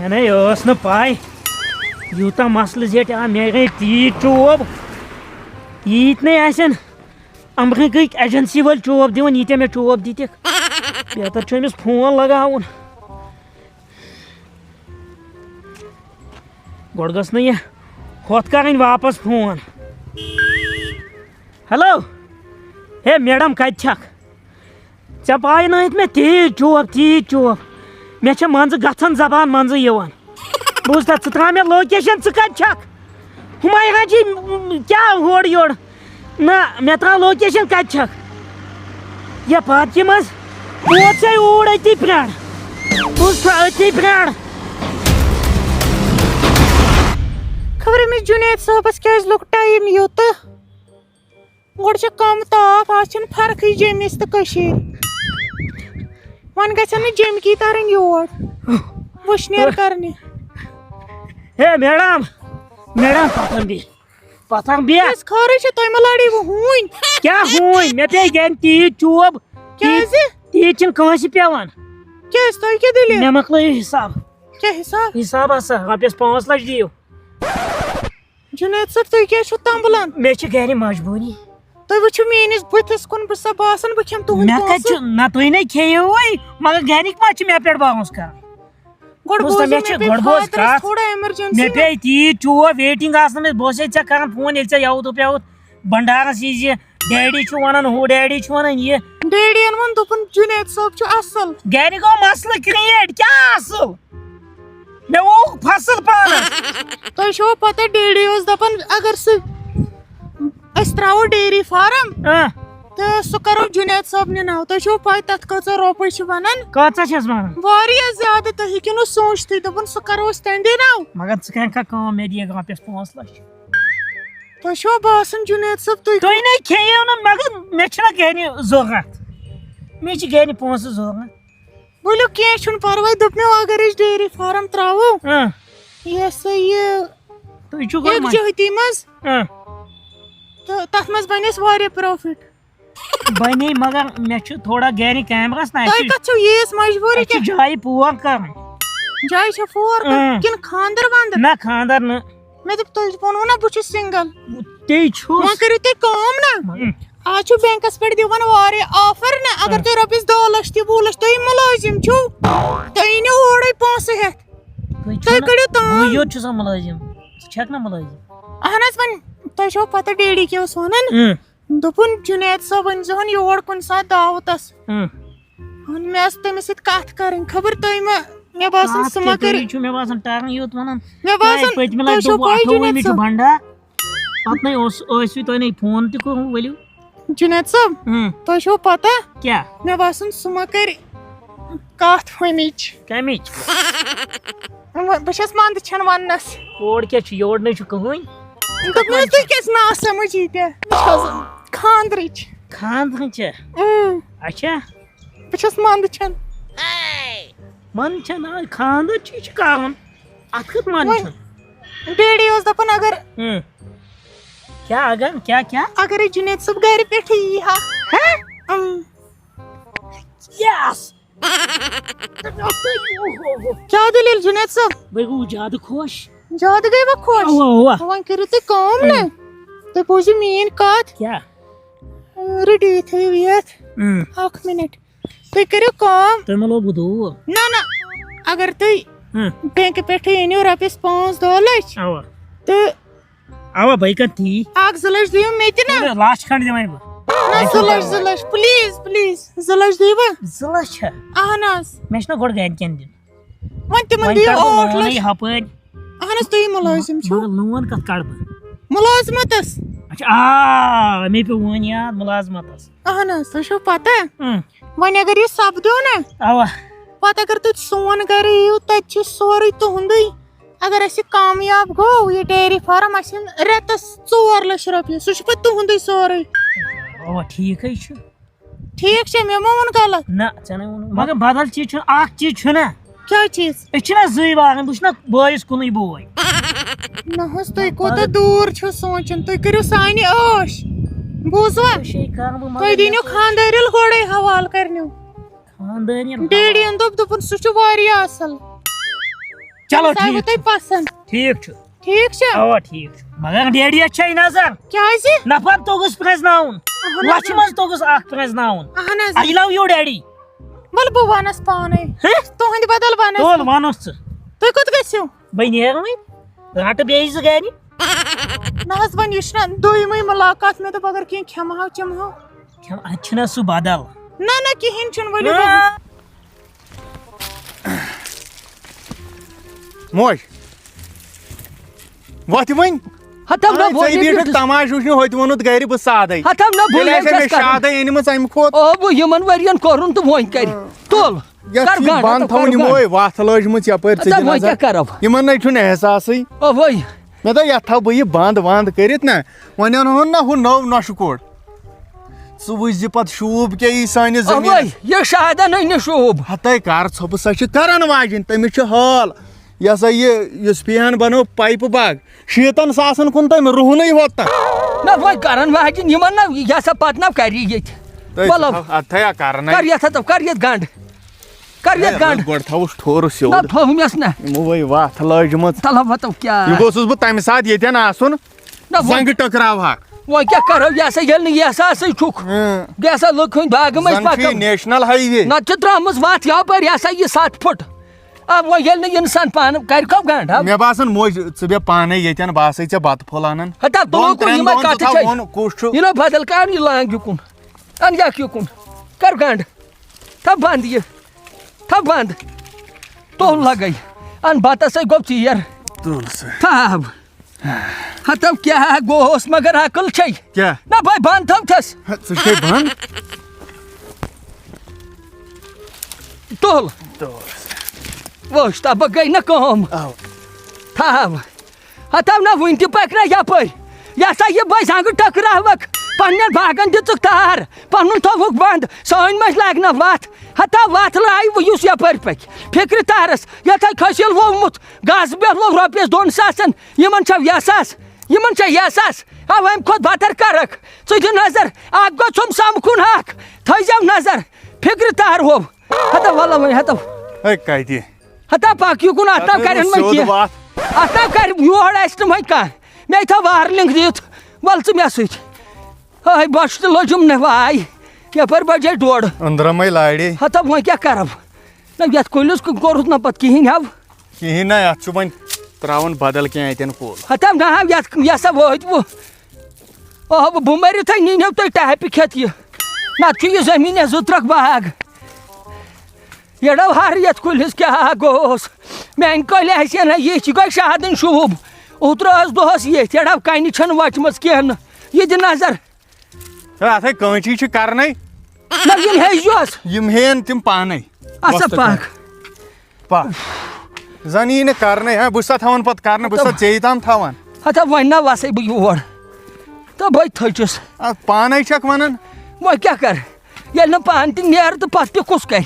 ٲس نہٕ پاے یوٗتاہ مسلہٕ زیٹھِ آ مےٚ گٔے تیٖتۍ چوب ییٖتۍ نَے آسن اَمریٖکہٕکۍ ایجنسی وٲلۍ چوب دِوان ییٖتیٛاہ مےٚ چوب دِتِکھ بہتر چھُ أمِس فون لگاوُن گۄڈٕ گٔژھ نہٕ یہِ ہۄتھ کَرٕنۍ واپس فون ہیلو ہے میڈم کَتہِ چھکھ ژےٚ پاینٲیِتھ مےٚ تیٖتۍ چوب مےٚ چھےٚ منٛزٕ گژھان زبان منٛزٕ یِوان بوٗزتھا ژٕ ترٛاو مےٚ لوکیشن ژٕ کَتہِ چھکھ ہُمایہ جی کیٛاہ ہورٕ یورٕ نہ مےٚ ترٛاو لوکیشن کَتہِ چھکھ یہِ پارکہِ منٛز ووت سا اوٗرۍ أتی پرٛار بوٗزتھا أتی پرٛار خبر أمِس جُنید صٲبس کیٛازِ لوٚگ ٹایم یوٗتاہ گۄڈٕ چھِ کم تاپھ آز چھنہٕ فرقٕے جیٚمِس تہٕ کٔشیٖرِ وۄنۍ گژھن نہٕ جیٚمکی ترٕنۍ یور وٕشنیر کرنہِ ہے میڈم پتھن بیٚہہ خٲرٕے چھِ تُہۍ مہ لڑیوٕ ہوٗنۍ کیٛاہ ہوٗنۍ مےٚ پیٚیہِ گرِ تیٖتۍ چوب کیٛازِ تیٖتۍ چھِنہٕ کٲنٛسہِ پیٚوان کیٛازِ تۄہہِ کیٛاہ دٔلیٖل مےٚ مۄکلٲیِو حِساب کیٛاہ حِساب ہسا رۄپیس 5 لچھ دِیِو جُنید صٲب تُہۍ کیٛازِ چھِو تمبلان مےٚ چھِ گرِ مجبوٗری تُہۍ وٕچھِو میٲنِس بٕتھِس کُن بہٕ چھسا باسان بہٕ کھٮ۪مہٕ تُہُنٛد مےٚ کتہِ چھُ نہ تُہۍ نَے کھیٚیِوٕے مگر گرِکۍ ما چھِ مےٚ پٮ۪ٹھ باوُس کران تھوڑا ایمرجنسی مےٚ پیٚیہِ تیٖتۍ چوب ویٹنگ آسنہٕ مےٚ بہٕ اوسے ژےٚ کران فون ییٚلہِ ژےٚ یوُت پیوُت بنڈارس یہِ ڈیڈی چھُ ونان ہُہ ڈیڈی چھُ ونان یہِ ڈیڈین ووٚن دوٚپُن جُنید صٲب چھُ اصل گرِ گوٚو مسلہٕ کریٹ کیٛاہ اصل مےٚ ووٚگ فصل پانس تۄہہِ چھُوا پتہ ڈیڈی اوس دپان اگر سُہ أسۍ تراوو ڈیری فارم تہٕ سُہ کرو جُنید صٲبنہِ ناو تۄہہِ چھُوا پاے تتھ کۭژاہ رۄپے چھِ ونان کۭژاہ چھس ونان واریاہ زیادٕ تُہۍ ہیٚکِو نہٕ سوٗنچتھٕے دوٚپُن سُہ کرو أسۍ تہنٛدے ناو مگر ژٕ کَرکھا کٲم مےٚ دِیَکھ رۄپیس 5 لچھ تۄہہِ چھُوا باسان جُنید صٲب تُہۍ نَے کھیٚیِو نہٕ مگر مےٚ چھُنہ گرِ ضوٚرتھ مےٚ چھِ گرِ پونٛسہٕ ضوٚرتھ ؤلِو کینٛہہ چھُنہٕ پرواے دوٚپ مےٚ اگر أسۍ ڈیری فارم تراوو یہِ سا یہِ تُہۍ چھِو یکجہتی منٛز تہٕ تتھ منٛز بنہِ اسہِ واریاہ پروفٹ بنے مگر مےٚ چھُ تھوڑا گرِ کیمراہس نہ تۄہہِ کتھ چھو ییٖژ مجبوٗری چھِ جایہِ پور کرٕنۍ جایہِ چھا پور کِنہٕ خاندر واندر نہ خاندر نہٕ مےٚ دوٚپ تۄہہِ ووٚنوُ نا بہٕ چھُس سنگل تی چھُس وۄنۍ کٔرِو تُہۍ کٲم نا آز چھُ بینکس پٮ۪ٹھ دِوان واریاہ آفر نا اگر تُہۍ رۄپیس 2 لچھ تہِ 20 لچھ تُہۍ مُلٲزِم چھِو تُہۍ أنِو اورے پونٛسہٕ ہٮ۪تھ تُہۍ کٔرِو بہٕ یوت چھُسا مُلٲزِم ژٕ چھکھ نا مُلٲزِم اہن حظ وۄنۍ تۄہہِ چھو پتہ ڈیڈی کیٛاہ اوس ونان دوٚپُن جُنید صٲب أنۍزِہون یور کُنہِ ساتہٕ دعوتس مےٚ ٲس تٔمِس سۭتۍ کتھ کرٕنۍ خبر تُہۍ ما مےٚ باسان سُہ ما کٔرِ مےٚ باسان ٹرن یوت ونان مےٚ باسان تۄہہِ چھو پاے جُنید صٲب بنڈار پتہٕ نَے ٲسوٕ تۄہہِ نَے فون تہِ کوٚرمُت ؤلِو جُنید صٲب تۄہہِ چھو پتہ کیٛاہ مےٚ باسان سُہ ما کَرِ کتھ ہُمِچ کمِچ بہٕ چھس منٛدٕ چھَنہٕ وننس اور کیٛاہ چھُ یور نَے چھُ کٕہٕنۍ دوٚپمَے تُہۍ کیٛازِ نا سمجھ ییٖتیٛاہ خاندرٕچ خاندرٕچ اچھا بہٕ چھس منٛدٕ چھَن من چھنہٕ خاندر چھُ یہِ چھُ کرُن اتھ کیُتھ من چھُ ڈیڈی اوس دپان اگر کیٛاہ اگر کیٛاہ اگرے جُنید صٲب گرِ پٮ۪ٹھٕے یی ہا یس کیٛاہ دٔلیٖل جُنید صٲب بہٕ گوٚوُس زیادٕ خۄش زیادٕ گٔے وۄنۍ خۄش وۄنۍ کٔرِو تُہۍ کٲم نا تُہۍ بوٗزِو میٲنۍ کتھ کیٛاہ ریڈی تھٲیِو یتھ 1 مِنٹ تُہۍ کٔرِو کٲم تۄہہِ ما لوگوُ دوٗر نہ اگر تُہۍ بینکہٕ پٮ۪ٹھٕے أنِو رۄپیس 5-2 لچھ تہٕ اوا بے کرٕ تی 1-2 لچھ دِیِو مےٚ تہِ نا لچھ کھنڈ دِمے بہٕ 2 لچھ پلیٖز 2 لچھ دِیِوا 2 لچھ اہن حظ مےٚ چھُنہ گۄڈٕ گرِکٮ۪ن دِیُن وۄنۍ تِمن دِیِو 8 لچھ ہپٲرۍ اہن حظ تُہۍ مُلٲزِم چھِو لون کتھ کڑٕ بہٕ مُلٲزمتس اچھا مےٚ پیوٚو وۄنۍ یاد مُلازمتس اہن حظ تۄہہِ چھو پتہ وۄنۍ اگر یہِ سپدیو نا اوا پتہٕ اگر تُہۍ سون گرٕ یِیِو تتہِ چھُ سورُے تُہُنٛدُے اگر اسہِ یہِ کامیاب گوٚو یہِ ڈیری فارم اسہِ رٮ۪تس 4 لچھ رۄپیہِ سُہ چھُ پتہٕ تُہُنٛدُے سورُے اوا ٹھیٖکھٕے چھُ ٹھیٖک چھا مےٚ ما ووٚن غلط نہ ژےٚ نَے ووٚنُتھ مگر بدل چیٖز چھُ اکھ چیٖز چھُنہ کیٛاہ چیٖز أسۍ چھِنہ 2 باغن بہٕ چھُس نہ بٲیِس کُنُے بوے نہ حظ تُہۍ کوٗتاہ دوٗر چھِو سونٛچان تُہۍ کٔرِو سانہِ عٲش بوٗزوا تُہۍ دیٖنو خاندٲرِل گۄڈے حوالہٕ کرنو ڈیڈیَن دوٚپُن سُہ چھُ واریاہ اصل چلو تٔمِس آیوٕ ٹھیٖک تۄہہِ چھُ پسنٛد ٹھیٖک چھُ ٹھیٖک چھا اوا ٹھیٖک چھُ مگر ڈیڈیس چھے نظر کیٛازِ نفر توٚگُس پرٛزناوُن اہن لچھِ منٛز توٚگُس اکھ پرٛزناوُن اہن حظ آی لو یوٗ ڈیڈی وَلہٕ بہٕ وَنس پانے تُہنٛدِ بدل تول وَنس وَنُس ژٕ تُہۍ کوٚت گٔژھِو بہٕ نیرٕ وۄنۍ رٹہٕ بیٚیہِ زٕ گرِ نہ حظ وۄنۍ یہِ چھُنہ دوٚیمٕے مُلاقات مےٚ دوٚپ اگر کینٛہہ کھٮ۪مہو چٮ۪مہو اَتہِ چھُنہ سُہ بدل نہ نہ کِہیٖنۍ چھُنہٕ ؤلِو بہٕ موج وۄتھ وۄنۍ ہتم نہ ژے بیٖٹھکھ تماش وٕچھنہِ ہوٚتہِ ووٚنُتھ گرِ بہٕ سادے ہتم نہ تیٚلہِ آسہِ مےٚ شادے أنمٕژ اَمہِ کھۄتہٕ او بہٕ یِمن ؤرین کوٚرُن تہٕ وۄنۍ کرِ تُل یتھ چھِ بنٛد تھاوُن یِموے وَتھ لٲجمٕژ یپٲرۍ ژٕ دِ وۄنۍ نظر کیٛاہ کرو یِمن نَے چھُنہٕ احساسٕے اوے مےٚ دوٚپ یتھ تھاو بہٕ یہِ بنٛد ونٛد کٔرِتھ نا وۄنۍ اَنہون نا ہُہ نوٚو نۄشہِ کوڑ ژٕ وٕچھ زِ پتہٕ شوٗب کیٛاہ یی سٲنِس اوے زٔمیٖنس یہِ شادن أنۍ شوٗب ہتے کر ژھۄپہٕ سۄ چھِ کران واجِنۍ تٔمِس چھُ حال یہِ ہسا یہِ یُس پیہن بنوو پایپہٕ باغ 60,000 کُن تٔمۍ رُہنٕے ہوت تتھ نہ وۄنۍ کرن واجِنۍ یِمن نہ یہِ ہسا پتہٕ نہ کری ییٚتہِ ولو اتھ تھیا کرنے کر یتھ ہتو کر یتھ گنڈ کر یتھ گنڈ گۄڈٕ تھاوُس ٹھوٚر نہ سیوٚد تھومس نہ یِموے وتھ لٲجمٕژ تلو وتو کیٛاہ یہِ گوٚژھُس بہٕ تمہِ ساتہٕ ییٚتٮ۪ن آسُن نہ زنٛگہٕ ٹکراوہاکھ وۄنۍ کیٛاہ کرو یہِ ہسا ییٚلہِ نہٕ یہِ ہسا چھُکھ یہِ ہسا لُکھ ہٕنٛدۍ باغہٕ منٛز زن چھُ یہِ پکان نیشنل ہاے وے نتہٕ چھِ ترٲمٕژ وتھ یپٲرۍ یہِ ہسا یہِ 7 پھٕٹ وۄنۍ ییٚلہِ نہٕ اِنسان پانہٕ کرِ کَم گنڈ مےٚ باسان موج ژٕ بیٚہہ پانے ییٚتٮ۪ن بہٕ آسے ژےٚ بتہٕ پھوٚل انان ہتا دۄن تُلو ترٛٮ۪ن یِمے دۄہن ژٕ کتھٕ تھاو چھے ووٚن کُس چھُ یہِ نہ بدل کر یہِ لانگ یُکُن ان یکھ یُکُن کر گنڈ تھو بنٛد یہِ تھو بنٛد تُل لگے ان بتس ہے گوٚو ژیر تُل سا تھاو ہتو کیٛاہ گوٚوس مگر عقل چھے کیٛاہ نہ بھاے بنٛد تھوتھس ژٕ چھے بنٛد تُل وٕچھ تبہٕ گٔے نہ کٲم تھاو ہتو نہ وٕنۍ تہِ پکناے یپٲرۍ یہِ ہسا یہِ بٲے زنٛگہٕ ٹکراوکھ پننٮ۪ن باغن دِژٕکھ تار پنُن تھووُکھ بنٛد سٲنۍ منٛز لاگہِ نہ وتھ ہتا وتھ لایہِ یُس یپٲرۍ پکہِ فکرِ تارس یتھے کھٔسِل ووٚمُت گاسہٕ بیول ووٚو رۄپیس 2 ساسن یِمن چھو یساس یِمن چھا یساس او امہِ کھۄتہٕ بتر کرکھ ژٕ دِ نظر اکھ گوٚژھُم سمکھُن اکھ تھٲیزٮ۪و نظر فکرِ تار ہوو ہتا ولو وۄنۍ ہتو ہے کتہِ ہتا پک یُکُن اتھ نہ کرن وۄنۍ سیوٚد کینٛہہ وتھ اتھ نہ کر یور آسہِ نہٕ وۄنۍ کانٛہہ مےٚ تھٲو وارلِنٛگ دِتھ ول ژٕ مےٚ سۭتۍ ہے بۄچھِ تہِ لٔجِم نہٕ واے یپٲرۍ بجے 2:30 أنٛدرمے لاڑے ہتا وۄنۍ کیٛاہ کرو نہ یتھ کُلِس کوٚرُتھ نہ پتہٕ کِہیٖنۍ ہو کِہیٖنۍ نہ یتھ چھُ وۄنۍ تراوُن بدل کینٛہہ اتٮ۪ن کُل ہتا نہ ہو یتھ یہِ ہسا وٲتۍ وۄنۍ بہٕ مٔرِتھٕے نیٖنو تُہۍ ٹاپہِ کھٮ۪تھ یہِ نتہٕ چھُ یہِ زٔمیٖن 2-3 باغ یڑو ہر یتھ کُلِس کیٛاہ گوٚوس میانہِ کۄلہِ آسہِ نہ یہِ گٔے شادٕنۍ شوٗب اوترٕ دۄہس ییٚتھۍ یڑو کنہِ چھنہٕ وچمٕژ کینٛہہ نہٕ یہِ دِ نظر اتھے کٲنچی چھِ کرنے نہ یِم ہیٚچھۍزِہوس یِم ہیٚن تِم پانے اچھا پک پک زن یی نہٕ کرنے ہا بہٕ چھُسا تھاوان پتہٕ کرنہٕ بہٕ چھُسا ژیٚیہِ تام تھاوان ہتا وۄنۍ نہ وسے بہٕ یور تہٕ بٔے تھٔچِس اتھ پانے چھکھ ونان وۄنۍ کیٛاہ کر ییٚلہِ نہٕ پانہٕ تہِ نیرٕ تہٕ پتہٕ تہِ کُس کرِ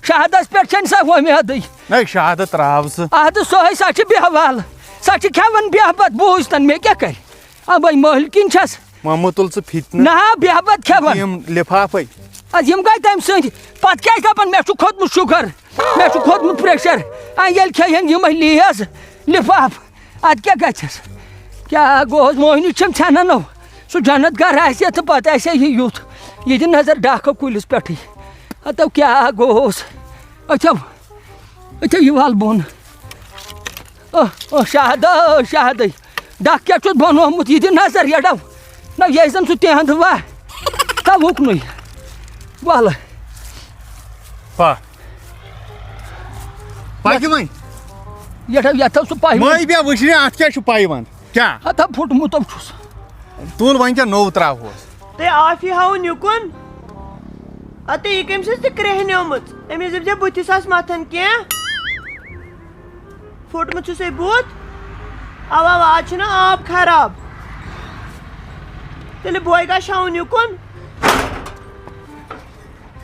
شہادس پٮ۪ٹھ چھنہٕ سۄ وۄمیدٕے ہے شہادت تراو ژٕ اَدٕ سۄے سۄ چھِ بیٚہوال سۄ چھِ کھٮ۪وان بیٚہبت بوٗزتن مےٚ کیٛاہ کرِ بٔے مٲلکِن چھس مامہٕ تُل ژٕ فِتنہٕ نہ بیٚہبت کھٮ۪وان یِم لِفافے اَدٕ یِم گٔے تٔمۍ سٕنٛدۍ پتہٕ کیٛازِ دپان مےٚ چھُ کھوٚتمُت شُگر مےٚ چھُ کھوٚتمُت پریشر ییٚلہِ کھٮ۪ہن یِمے لیز لِفاف اَدٕ کیٛاہ گژھٮ۪س کیٛاہ گوٚوس موہنی چھِم ژھٮ۪نان سُہ جنت گر آسہِ تہٕ پتہٕ آسہِ یہِ یُتھ یہِ دِ نظر ڈاکھو کُلِس پٮ۪ٹھٕے ہتو کیٛاہ گوٚوس أتھو یہِ ول بۄن شہادٕ شہادٕے ڈکھ کیٛاہ چھُس بنومُت یہِ دِ نظر یڑو نہ یہِ زن سُہ تِہنٛد وا تھو اُکنُے ول پک پکہِ وۄنۍ یڑو یتھ تھو سُہ پاے مٲے بیٚہہ وٕچھنہِ اتھ کیٛاہ چھُ پایونٛد کیٛاہ ہتا پھُٹمُت چھُس تُل وۄنۍ کیٛاہ نوٚو تراوہوس تۄہہِ آفہِ ہاوُن یُکُن اَدٕ یہِ کٔمۍ سٕنٛز تہِ کرٛیٚہنیومٕژ أمِس دٔپۍزِ بٕتھِس آسہِ متھان کینٛہہ پھُٹمُت چھُسے بُتھ اوا اوا آز چھُنہ آب خراب تیٚلہِ بوے گژھِ ہاوُن یُکُن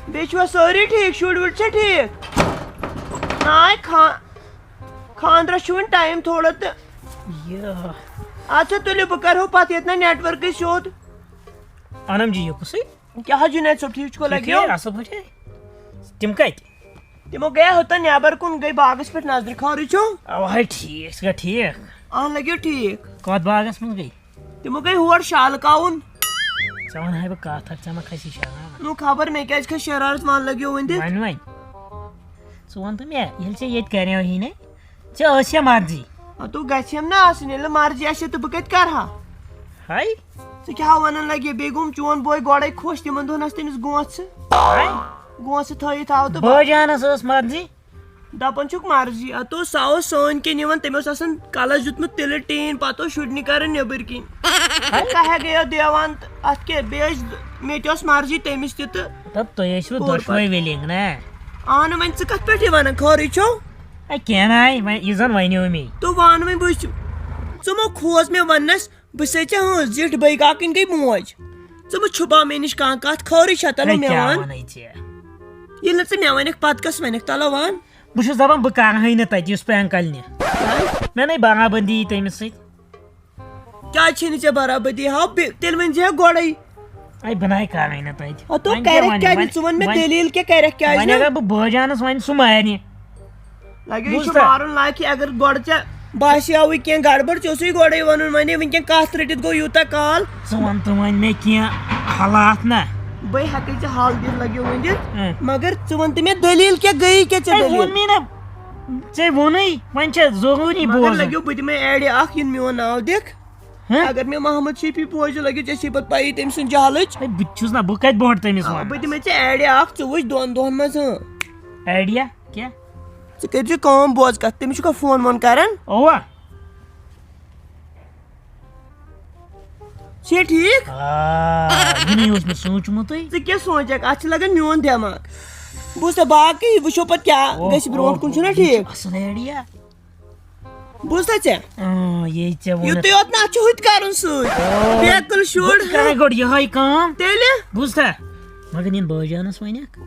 بیٚیہِ چھُوا سٲری ٹھیٖک شُرۍ وُرۍ چھا ٹھیٖک ناے خانٛدرس چھُ وۄنۍ ٹایم تھوڑا تہٕ اَدٕ سا تُلِو بہٕ کرہو پتہٕ ییٚتہِ نہ نیٹؤرکٕے سیوٚد انم جی یہِ کُسٕے کیٛاہ حظ جُنید صٲب ٹھیٖک چھُکھا لگیو اصل پٲٹھۍ تِم کتہِ تمو گیا ہوتا نیبر کن گئی باغس پہ نظر خٲرٕے چھو اوے ٹھیک سہ ٹھیک اہن لگیو ٹھیک کتھ باغس منٛز گٔے تمو گئی ہور شال کاوُن ژٕ وَنہٕ بہٕ کتھ اکھ ژےٚ ما کھسی شرارت نو خبر مےٚ کیازِ کھژ شرارت ون لگیو ؤنۍ دِتھ وۄنۍ ژٕ وَن تہٕ مےٚ ییٚلہِ ژےٚ ییٚتہِ کریوہی نے ژےٚ ٲسیا مرضی تو گژھیم نا آسٕنۍ ییٚلہِ نہٕ مرضی آسہِ تہٕ بہٕ کتہِ کرہا ہاے ژٕ کیٛاہ ونان لگہِ بیٚیہِ گوٚم چون بوے گۄڈے خۄش تِمن دۄہن ٲس تٔمِس گونٛژھٕ ہاے گونٛژھٕ تھٲیِتھ آو تہٕ بٲجانس ٲس مرضی دپان چھُکھ مرضی اتھ اوس سۄ اوس سٲنۍ کِنۍ یِوان تٔمۍ اوس آسان کلس دیُتمُت تِلہٕ ٹیٖن پتہٕ اوس شُرنہِ کران نیبٕرۍ کِنۍ کہے گٔیو دیوان تہٕ اتھ کیٛاہ بیٚیہِ ٲسۍ مےٚ تہِ ٲس مرضی تٔمِس تہِ تہٕ دپ تُہۍ ٲسوٕ دۄشوے وِلِنگ نا اہن وۄنۍ ژٕ کتھ پٮ۪ٹھ ونان خٲرٕے چھو اے کینٛہہ ناے وۄنۍ یہِ زن ونیو مے تو ون وۄنۍ بہٕ ژٕ مہ کھوژ مےٚ وننس بہٕ چھسے ژےٚ ہٕنٛز زِٹھ بٲے کاکٕنۍ گٔے موج ژٕ مہ چھُپاو مےٚ نِش کانٛہہ کتھ خٲرٕے چھا تلو مےٚ کیٛاہ ون ونے ژےٚ ییٚلہِ نہٕ ژٕ مےٚ ونکھ پتہٕ کس ونکھ تلو ون بہٕ چھُس دپان بہٕ کرہے نہٕ تتہِ یُس پینکل نہِ مےٚ نَے برابٔدی یی تٔمِس سۭتۍ کیٛازِ چھے نہٕ ژےٚ برابٔدی ہاو تیٚلہِ ؤنۍ زِ گۄڈے اے بہٕ نَے کرے نہٕ تتہِ تو کرکھ کیٛازِ ژٕ ون مےٚ دٔلیٖل کیٛاہ کرکھ کیٛازِ وۄنۍ اگر بہٕ بٲجانس وۄنۍ سُہ مارِ لگیو یہِ چھُ مارُن لاکہِ اگر گۄڈٕ ژےٚ باسیاوٕے کینٛہہ گڑبڑ ژےٚ اوسُے گۄڈے ونُن وۄنۍ وٕنکیٚن کتھ رٔٹِتھ گوٚو یوٗتاہ کال ژٕ وَن تہٕ وۄنۍ مےٚ کینٛہہ حالات نا بٔے ہٮ۪کے ژےٚ حال دِتھ لگیو ؤنۍ دِتھ مگر ژٕ ون تہٕ مےٚ دٔلیٖل کیٛاہ گٔیی کیٛاہ ژےٚ ووٚن دٔلیٖل مے نا ژےٚ ووٚنُے وۄنۍ چھےٚ ضروٗری مگر بوزُن لگیو بہٕ دِمے ایڈِ اکھ یِن میون ناو دِکھ ہہ؟ اگر مےٚ محمد شفیع بوزِ لگیو ژےٚ چھی پتہٕ پایی تٔمۍ سٕنٛز جہلٕچ ہے بہٕ تہِ چھُس نا بہٕ کتہِ برونٛٹھ تٔمِس بہٕ وَنہٕ دِمے ژےٚ ایڈِ اکھ ژٕ وٕچھ 2 دۄہن منٛز آیڈیا کیٛاہ ژٕ کٔرزِ کٲم بوز کتھ تٔمِس چھُکھا فون وون کران اوا چھے ٹھیٖک یہِ نَے اوس مےٚ سوٗنٛچمُتٕے ژٕ کیٛاہ سونٛچکھ اتھ چھُ لگان میون دٮ۪ماغ بوٗز تھا باقٕے وٕچھو پتہٕ کیٛاہ گژھِ برونٛٹھ کُن چھُنا ٹھیٖک اصٕل آیڈیا بوٗز تھا ژےٚ یے ژےٚ ووٚنُتھ یُتُے یوت نہٕ اتھ چھُ ہُتہِ کرُن سۭتۍ بیکٕل شُر کرے گۄڈٕ یِہے کٲم تیٚلہِ بوٗزتھا مگر یِن بٲجانس وَنٮ۪کھ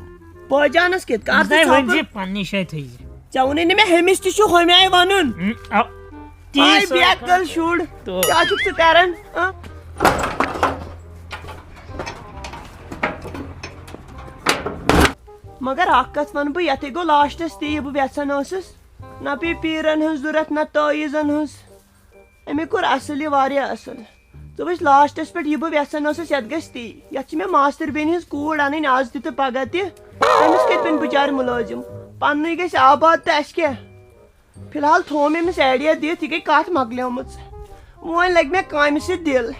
بٲجانس کِتھ کر ؤنۍ زِ پننہِ جایہِ تھٲیزِ ژےٚ ووٚنُے نہٕ مےٚ ہُمِس تہِ چھُ ہُمہِ آیہِ ونُن بیکٕل شُر کیٛاہ چھُکھ ژٕ کران مگر اکھ کتھ ونہٕ بہٕ یتھے گوٚو لاسٹس تہِ یہِ بہٕ یژھان ٲسٕس نہ پیٚیہِ پیٖرن ہٕنٛز ضروٗرت نہ تٲویٖزن ہٕنٛز أمۍ کوٚر اصٕل یہِ واریاہ اصٕل ژٕ وٕچھ لاسٹس پٮ۪ٹھ یہِ بہٕ یژھان ٲسٕس یتھ گژھِ تی یتھ چھِ مےٚ ماستٕر بیٚنہِ ہٕنٛز کوٗر انٕنۍ آز تہِ تہٕ پگاہ تہِ تٔمِس کتہِ بنہِ بِچارِ مُلٲزِم پننُے گژھِ آباد تہٕ اسہِ کیٛاہ فی الحال تھوٚو مےٚ أمِس ایڈیا دِتھ یہِ گٔے کتھ مۄکلیمٕژ وۄنۍ لگہِ مےٚ کامہِ سۭتۍ دِل